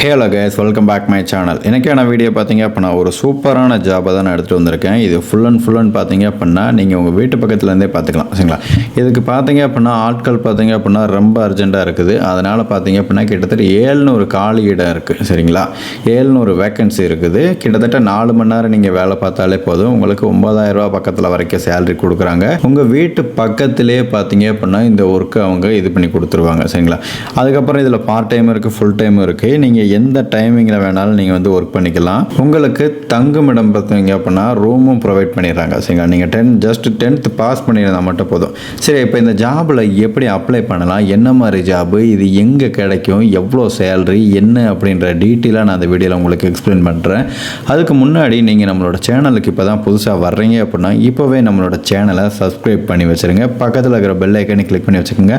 Hello guys, welcome back my channel. எனக்கான video பார்த்தீங்க அப்படின்னா ஒரு சூப்பரான ஜாபை தான் நான் எடுத்துகிட்டு வந்திருக்கேன். இது ஃபுல் அண்ட் பார்த்தீங்க அப்படின்னா நீங்கள் உங்கள் வீட்டு பக்கத்துலேருந்தே பார்த்துக்கலாம், சரிங்களா. இதுக்கு பார்த்தீங்க அப்படின்னா ஆட்கள் பார்த்தீங்க அப்படின்னா ரொம்ப அர்ஜென்ட்டாக இருக்குது. அதனால் பார்த்தீங்க அப்படின்னா கிட்டத்தட்ட 700 காலி இடம் இருக்குது, சரிங்களா. 700 வேக்கன்சி இருக்குது. கிட்டத்தட்ட 4 மணி நேரம் நீங்கள் வேலை பார்த்தாலே போதும். உங்களுக்கு 9,000 ரூபா பக்கத்தில் வரைக்கும் சேலரி கொடுக்குறாங்க. உங்கள் வீட்டு பக்கத்திலே பார்த்தீங்க அப்படின்னா இந்த ஒர்க்கு அவங்க இது பண்ணி கொடுத்துருவாங்க, சரிங்களா. அதுக்கப்புறம் இதில் பார்ட் டைம் இருக்குது, ஃபுல் டைம் இருக்குது. நீங்கள் எந்த டைமிங்கில் வேணாலும் நீங்கள் வந்து ஒர்க் பண்ணிக்கலாம். உங்களுக்கு தங்குமிடம் பார்த்தீங்க அப்படின்னா ரூமும் ப்ரொவைட் பண்ணிடுறாங்க, சரிங்களா. நீங்கள் ஜஸ்ட் 10th பாஸ் பண்ணியிருந்தால் மட்டும் போதும். சரி, இப்போ இந்த ஜாபில் எப்படி அப்ளை பண்ணலாம், என்ன மாதிரி ஜாபு, இது எங்கே கிடைக்கும், எவ்வளோ சேலரி என்ன அப்படின்ற டீட்டெயிலாக நான் அந்த வீடியோவில் உங்களுக்கு எக்ஸ்பிளைன் பண்ணுறேன். அதுக்கு முன்னாடி நீங்கள் நம்மளோட சேனலுக்கு இப்போ தான் புதுசாக வர்றீங்க அப்படின்னா இப்போவே நம்மளோட சேனலை சப்ஸ்கிரைப் பண்ணி வச்சுருங்க. பக்கத்தில் இருக்கிற பெல் ஐக்கனை கிளிக் பண்ணி வச்சுக்கோங்க.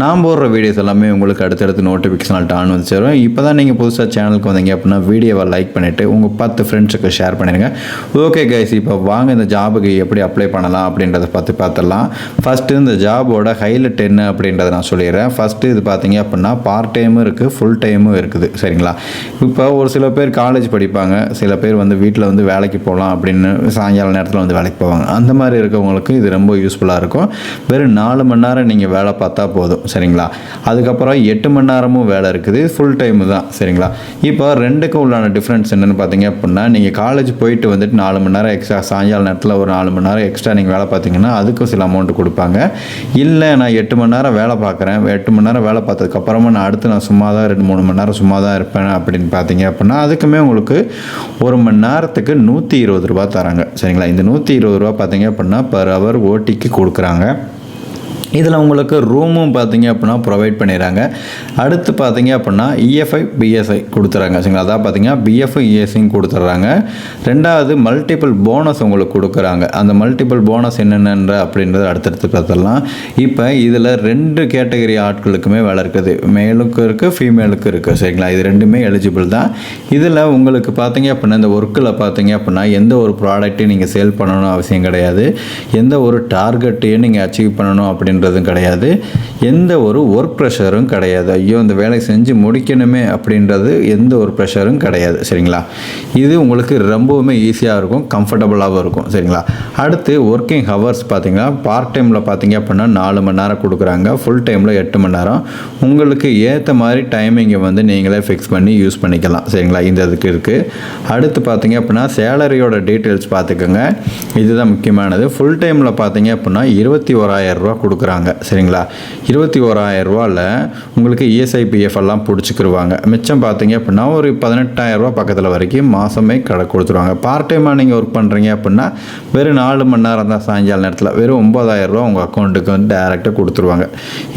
நான் போடுற வீடியோஸ் எல்லாமே உங்களுக்கு அடுத்தடுத்து நோட்டிஃபிகேஷன் ஆன் வந்து சேரும். இப்போ தான் நீங்கள் புதுசாக சேனலுக்கு வந்தீங்க அப்படின்னா வீடியோவை லைக் பண்ணிவிட்டு உங்கள் 10 ஃப்ரெண்ட்ஸுக்கு ஷேர் பண்ணிடுங்க. ஓகே கைஸ், இப்போ வாங்க இந்த ஜாபுக்கு எப்படி அப்ளை பண்ணலாம் அப்படின்றத பார்த்துடலாம். ஃபஸ்ட்டு இந்த ஜாபோட ஹைலைட் என்ன அப்படின்றத நான் சொல்லிடுறேன். ஃபஸ்ட்டு இது பார்த்தீங்க அப்படின்னா பார்ட் டைமும் இருக்குது, ஃபுல் டைமும் இருக்குது, சரிங்களா. இப்போ ஒரு சில பேர் காலேஜ் படிப்பாங்க, சில பேர் வந்து வீட்டில் வந்து வேலைக்கு போகலாம் அப்படின்னு சாயங்கால நேரத்தில் வந்து வேலைக்கு போவாங்க. அந்த மாதிரி இருக்கவங்களுக்கு இது ரொம்ப யூஸ்ஃபுல்லாக இருக்கும். வெறும் 4 மணி நேரம் நீங்கள் வேலை பார்த்தா போதும், சரிங்களா. அதுக்கப்புறம் 8 மணி நேரமும் வேலை இருக்குது, ஃபுல் டைமு தான், சரிங்களா. இப்போ ரெண்டுக்கும் உள்ளான டிஃப்ரென்ஸ் என்னென்னு பார்த்தீங்க அப்படின்னா நீங்கள் காலேஜ் போயிட்டு வந்துட்டு 4 மணி நேரம் எக்ஸ்ட்ரா சாயங்கால நேரத்தில் ஒரு 4 மணி நேரம் எக்ஸ்ட்ரா நீங்கள் வேலை பார்த்தீங்கன்னா அதுக்கும் சில அமௌண்ட் கொடுப்பாங்க. இல்லை நான் 8 மணி நேரம் வேலை பார்க்குறேன், 8 மணி நேரம் வேலை பார்த்ததுக்கப்புறமா நான் சும்மா தான் 2-3 மணி நேரம் சும்மா தான் இருப்பேன் அப்படின்னு பார்த்தீங்க அப்படின்னா அதுக்குமே உங்களுக்கு 1 மணி நேரத்துக்கு 120 ரூபா தராங்க, சரிங்களா. இந்த 120 ரூபா பார்த்தீங்க அப்படின்னா பர் ஹவர் ஓட்டிக்கு கொடுக்குறாங்க. இதில் உங்களுக்கு ரூமும் பார்த்தீங்க அப்படின்னா ப்ரொவைட் பண்ணிடுறாங்க. அடுத்து பார்த்தீங்க அப்படின்னா இஎஃப்ஐ பிஎஸ்ஐ கொடுத்துறாங்க, சரிங்களா. அதான் பார்த்தீங்கன்னா பிஎஃப்ஐ இஎஸ்ஐயும் கொடுத்துட்றாங்க. ரெண்டாவது மல்டிபிள் போனஸ் உங்களுக்கு கொடுக்குறாங்க. அந்த மல்டிபிள் போனஸ் என்னென்ன அப்படின்றத அடுத்தடுத்து பார்த்துடலாம். இப்போ இதில் 2 கேட்டகரி ஆட்களுக்குமே வேலை இருக்குது, மேலுக்கு இருக்குது, ஃபீமேலுக்கு இருக்குது, சரிங்களா. இது ரெண்டுமே எலிஜிபிள் தான். இதில் உங்களுக்கு பார்த்தீங்க அப்படின்னா இந்த ஒர்க்கில் பார்த்தீங்க அப்படின்னா எந்த ஒரு ப்ராடக்ட்டையும் நீங்கள் சேல் பண்ணணும் அவசியம் கிடையாது. எந்த ஒரு டார்கெட்டையும் நீங்கள் அச்சீவ் பண்ணணும் அப்படின்னு கிடையாது. எந்த ஒரு ஒர்க் ப்ரெஷரும் கிடையாது. ஐயோ இந்த வேலை செஞ்சு முடிக்கணுமே அப்படின்றது எந்த ஒரு ப்ரெஷரும் கிடையாது, சரிங்களா. இது உங்களுக்கு ரொம்பவுமே ஈஸியாக இருக்கும், கம்ஃபர்டபுளாகவும் இருக்கும், சரிங்களா. அடுத்து ஒர்க்கிங் ஹவர்ஸ் பார்த்தீங்கன்னா பார்ட் டைமில் பார்த்தீங்க அப்படின்னா 4 மணி நேரம் கொடுக்குறாங்க, ஃபுல் டைமில் 8 மணி நேரம். உங்களுக்கு ஏற்ற மாதிரி டைமிங்கை வந்து நீங்களே ஃபிக்ஸ் பண்ணி யூஸ் பண்ணிக்கலாம், சரிங்களா. இந்த இதுக்கு இருக்குது. அடுத்து பார்த்தீங்க அப்படின்னா சேலரியோட டீட்டெயில்ஸ் பார்த்துக்கோங்க. இதுதான் முக்கியமானது. ஃபுல் டைமில் பார்த்தீங்க அப்படின்னா 21,000 ரூபா கொடுக்குறாங்க, சரிங்களா. 21,000 ரூபாவில் உங்களுக்கு இஎஸ்ஐபிஎஃப் எல்லாம் பிடிச்சிக்கிருவாங்க. மிச்சம் பார்த்தீங்க அப்படின்னா ஒரு 18,000 ரூபா பக்கத்தில் வரைக்கும் மாதமே கொடுத்துருவாங்க. பார்ட் டைமாக நீங்கள் ஒர்க் பண்ணுறீங்க அப்படின்னா வெறும் 4 மணி நேரம் தான் சாயங்கால நேரத்தில் வெறும் 9,000 ரூபா உங்கள் அக்கௌண்ட்டுக்கு வந்து டேரெக்டாக கொடுத்துருவாங்க.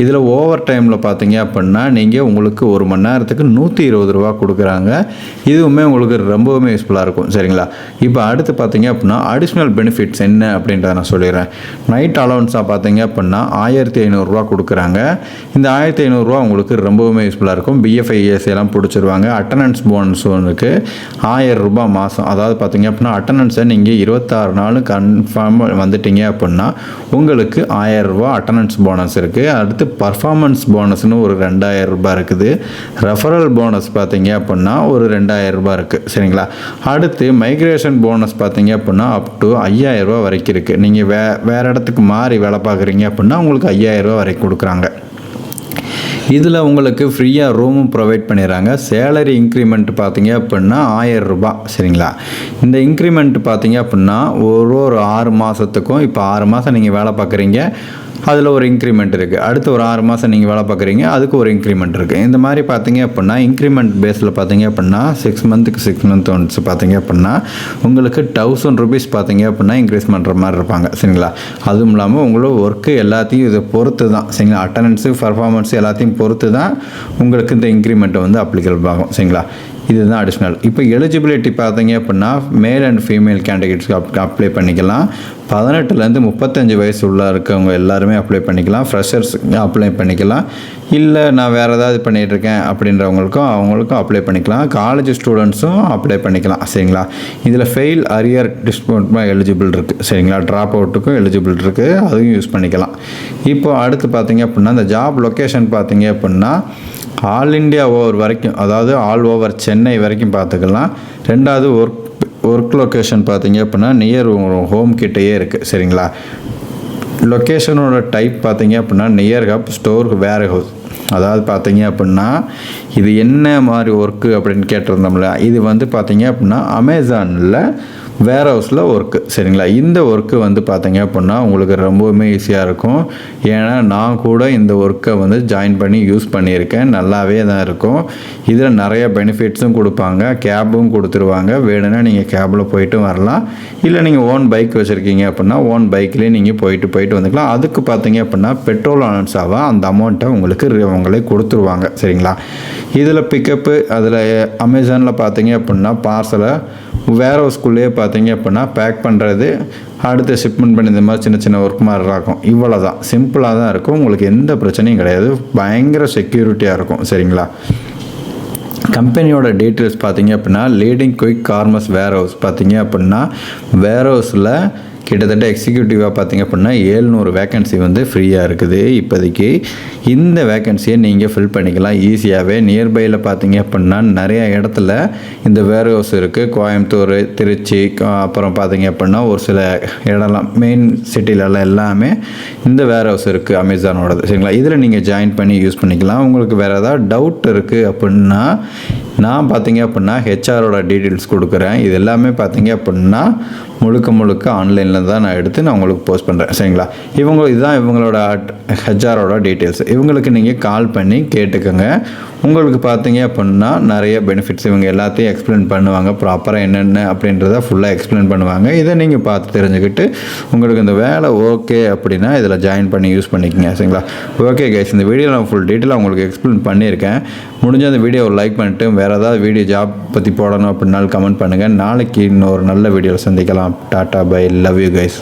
இதில் ஓவர் டைமில் பார்த்தீங்க அப்படின்னா நீங்கள் உங்களுக்கு 1 மணி நேரத்துக்கு 120 ரூபா கொடுக்குறாங்க. இதுவுமே உங்களுக்கு ரொம்பவுமே யூஸ்ஃபுல்லாக இருக்கும், சரிங்களா. இப்போ அடுத்து பார்த்தீங்க அப்படின்னா அடிஷ்னல் பெனிஃபிட்ஸ் என்ன அப்படின்றத நான் சொல்லிடுறேன். நைட் அலவன்ஸாக பார்த்தீங்க அப்படின்னா 1,500 ரூபா கொடுக்குறாங்க. இந்த 1,500 ரூபா உங்களுக்கு ரொம்பவுமே யூஸ்ஃபுல்லாக இருக்கும். பிஎஃப்ஐ இஎஸ்ஐ எல்லாம் பிடிச்சிருவாங்க. அட்டண்டன்ஸ் போனஸ் ஒன்றுக்கு 1,000 ரூபா மாதம். அதாவது பார்த்தீங்க அப்படின்னா அட்டண்டன்ஸை நீங்கள் 26 நாளும் கன்ஃபார்ம் வந்துட்டீங்க அப்படின்னா உங்களுக்கு 1,000 ரூபா அட்டண்டன்ஸ் போனஸ் இருக்குது. அடுத்து பர்ஃபார்மன்ஸ் போனஸ்னு ஒரு 2,000 ரூபாய் இருக்குது. ரெஃபரல் போனஸ் பார்த்தீங்க அப்படின்னா ஒரு 2,000 ரூபாய் இருக்குது, சரிங்களா. அடுத்து மைக்ரேஷன் போனஸ் பார்த்தீங்க அப்படின்னா அப் டு 5,000 ரூபா வரைக்கும் இருக்குது. நீங்கள் வேறு இடத்துக்கு மாறி வேலை பார்க்குறீங்க அப்படின்னா உங்களுக்கு 5,000 ரூபா வரைக்கும் கொடுக்குறாங்க. இதில் உங்களுக்கு ஃப்ரீயாக ரூமும் ப்ரொவைட் பண்ணிடுறாங்க. சேலரி இன்க்ரிமெண்ட் பார்த்தீங்க அப்படின்னா 1,000 ரூபா, சரிங்களா. இந்த இன்க்ரிமெண்ட் பார்த்தீங்க அப்படின்னா ஒரு 6 மாதத்துக்கும் இப்போ 6 மாதம் நீங்கள் வேலை பார்க்குறீங்க, அதில் ஒரு இன்க்ரிமெண்ட் இருக்குது. அடுத்து ஒரு 6 மாதம் நீங்கள் வேலை பார்க்குறீங்க, அதுக்கு ஒரு இன்க்ரிமெண்ட் இருக்குது. இந்த மாதிரி பார்த்தீங்க அப்படின்னா இன்க்ரிமெண்ட் பேஸில் பார்த்தீங்க அப்படின்னா 6 மந்த் ஒன்ஸ் பார்த்தீங்க அப்படின்னா உங்களுக்கு 1,000 ரூபீஸ் பார்த்தீங்க அப்படின்னா இன்க்ரீஸ் பண்ணுற மாதிரி இருப்பாங்க, சரிங்களா. அதுவும் இல்லாமல் உங்களோட ஒர்க்கு எல்லாத்தையும் இதை பொறுத்து தான், சரிங்களா. அட்டண்டன்ஸு பர்ஃபார்மன்ஸு எல்லாத்தையும் பொறுத்து தான் உங்களுக்கு இந்த இன்க்ரிமெண்ட்டை வந்து அப்ளிகபிள் ஆகும், சரிங்களா. இதுதான் அடிஷ்னல். இப்போ எலிஜிபிலிட்டி பார்த்தீங்க அப்படின்னா மேல் அண்ட் ஃபீமேல் கேண்டிடேட்ஸ்க்கு அப்ளை பண்ணிக்கலாம். 18லேருந்து 35 வயசு உள்ள இருக்கவங்க எல்லாருமே அப்ளை பண்ணிக்கலாம். ஃப்ரெஷர்ஸ் அப்ளை பண்ணிக்கலாம். இல்லை நான் வேறு ஏதாவது பண்ணிகிட்ருக்கேன் அவங்களுக்கும் அப்ளை பண்ணிக்கலாம். காலேஜ் ஸ்டூடெண்ட்ஸும் அப்ளை பண்ணிக்கலாம், சரிங்களா. இதில் ஃபெயில் அரியர் டிஸ்கவுண்ட்மாக எலிஜிபிள் இருக்குது, சரிங்களா. ட்ராப் அவுட்டுக்கும் எலிஜிபிள் இருக்குது, அதையும் யூஸ் பண்ணிக்கலாம். இப்போ அடுத்து பார்த்தீங்க அப்படின்னா இந்த ஜாப் லொக்கேஷன் பார்த்தீங்க அப்படின்னா ஆல் இண்டியா ஓவர் வரைக்கும், அதாவது ஆல் ஓவர் சென்னை வரைக்கும் பார்த்துக்கலாம். ரெண்டாவது ஒர்க் லொக்கேஷன் பார்த்தீங்க அப்படின்னா நியர் ஹோம் கிட்டேயே இருக்குது. சரிங்களா? லொக்கேஷனோட டைப் பார்த்தீங்க அப்படின்னா நியர் ஹப் ஸ்டோர் வேர் ஹவுஸ். அதாவது பார்த்தீங்க அப்படின்னா இது என்ன மாதிரி ஒர்க்கு அப்படின்னு கேட்டிருந்தோம்ல, இது வந்து பார்த்தீங்க அப்படின்னா அமேசானில் வேர் ஹவுஸில் ஒர்க்கு. சரிங்களா? இந்த ஒர்க்கு வந்து பார்த்தீங்க அப்படின்னா உங்களுக்கு ரொம்பவுமே ஈஸியாக இருக்கும். ஏன்னா நான் கூட இந்த ஒர்க்கை வந்து ஜாயின் பண்ணி யூஸ் பண்ணியிருக்கேன். நல்லாவே தான் இருக்கும். இதில் நிறைய பெனிஃபிட்ஸும் கொடுப்பாங்க, கேபும் கொடுத்துருவாங்க. வேணும்னா நீங்கள் கேபில் போயிட்டு வரலாம். இல்லை நீங்கள் ஓன் பைக் வச்சுருக்கீங்க அப்படின்னா ஓன் பைக்லேயே நீங்கள் போயிட்டு வந்துக்கலாம். அதுக்கு பார்த்தீங்க அப்படின்னா பெட்ரோல் அலவன்ஸாக அந்த அமௌண்ட்டை உங்களுக்கு அவங்களே கொடுத்துருவாங்க. சரிங்களா? இதில் பிக்கப்பு, அதில் அமேசானில் பார்த்தீங்க அப்படின்னா பார்சலை வேர் ஹவுஸ்குள்ளேயே பார்த்தீங்க அப்படின்னா பேக் பண்ணுறது, அடுத்து ஷிப்மெண்ட் பண்ணி இந்த மாதிரி சின்ன ஒர்க் மாதிரி இருக்கும். இவ்வளோ தான், சிம்பிளாக தான் இருக்கும். உங்களுக்கு எந்த பிரச்சனையும் கிடையாது. பயங்கர செக்யூரிட்டியாக இருக்கும். சரிங்களா? கம்பெனியோட டீட்டெயில்ஸ் பார்த்தீங்க அப்படின்னா லீடிங் குயிக் காமர்ஸ் வேர் ஹவுஸ் பார்த்தீங்க அப்படின்னா வேர் ஹவுஸில் கிட்டத்தட்ட எக்ஸிக்யூட்டிவாக பார்த்தீங்க அப்படின்னா 700 வேக்கன்சி வந்து ஃப்ரீயாக இருக்குது இப்போதைக்கு. இந்த வேக்கன்சியை நீங்கள் ஃபில் பண்ணிக்கலாம் ஈஸியாகவே. நியர்பையில் பார்த்தீங்க அப்படின்னா நிறைய இடத்துல இந்த வேர் ஹவுஸ் இருக்குது. கோயம்புத்தூர், திருச்சி, அப்புறம் பார்த்தீங்க அப்படின்னா ஒரு சில இடம்லாம் மெயின் சிட்டிலலாம் எல்லாமே இந்த வேர் ஹவுஸ் இருக்குது அமேசானோடது. சரிங்களா? இதில் நீங்கள் ஜாயின் பண்ணி யூஸ் பண்ணிக்கலாம். உங்களுக்கு வேறு ஏதாவது டவுட் இருக்குது அப்படின்னா நான் பார்த்தீங்க அப்படின்னா ஹெச்ஆரோட டீட்டெயில்ஸ் கொடுக்குறேன். இது எல்லாமே பார்த்தீங்க அப்படின்னா முழுக்க ஆன்லைனில் தான் நான் எடுத்து நான் உங்களுக்கு போஸ்ட் பண்ணுறேன். சரிங்களா? இதுதான் இவங்களோட ஹெச்ஆரோட டீட்டெயில்ஸ். இவங்களுக்கு நீங்கள் கால் பண்ணி கேட்டுக்கோங்க. உங்களுக்கு பார்த்தீங்க அப்படின்னா நிறைய பெனிஃபிட்ஸ் இவங்க எல்லாத்தையும் எக்ஸ்பிளைன் பண்ணுவாங்க. ப்ராப்பராக என்னென்ன அப்படின்றத ஃபுல்லாக எக்ஸ்பிளைன் பண்ணுவாங்க. இதை நீங்கள் பார்த்து தெரிஞ்சுக்கிட்டு உங்களுக்கு இந்த வேலை ஓகே அப்படின்னா இதில் ஜாயின் பண்ணி யூஸ் பண்ணிக்கோங்க. சரிங்களா? ஓகே கைஸ், இந்த வீடியோவில் நான் ஃபுல் டீட்டெயிலாக உங்களுக்கு எக்ஸ்பிளைன் பண்ணியிருக்கேன். முடிஞ்ச அந்த வீடியோவை லைக் பண்ணிட்டு வேறு ஏதாவது வீடியோ ஜாப் பற்றி போடணும் அப்படின்னாலும் கமெண்ட் பண்ணுங்கள். நாளைக்கு இன்னொரு நல்ல வீடியோவில் சந்திக்கலாம். Tata bye, love you guys.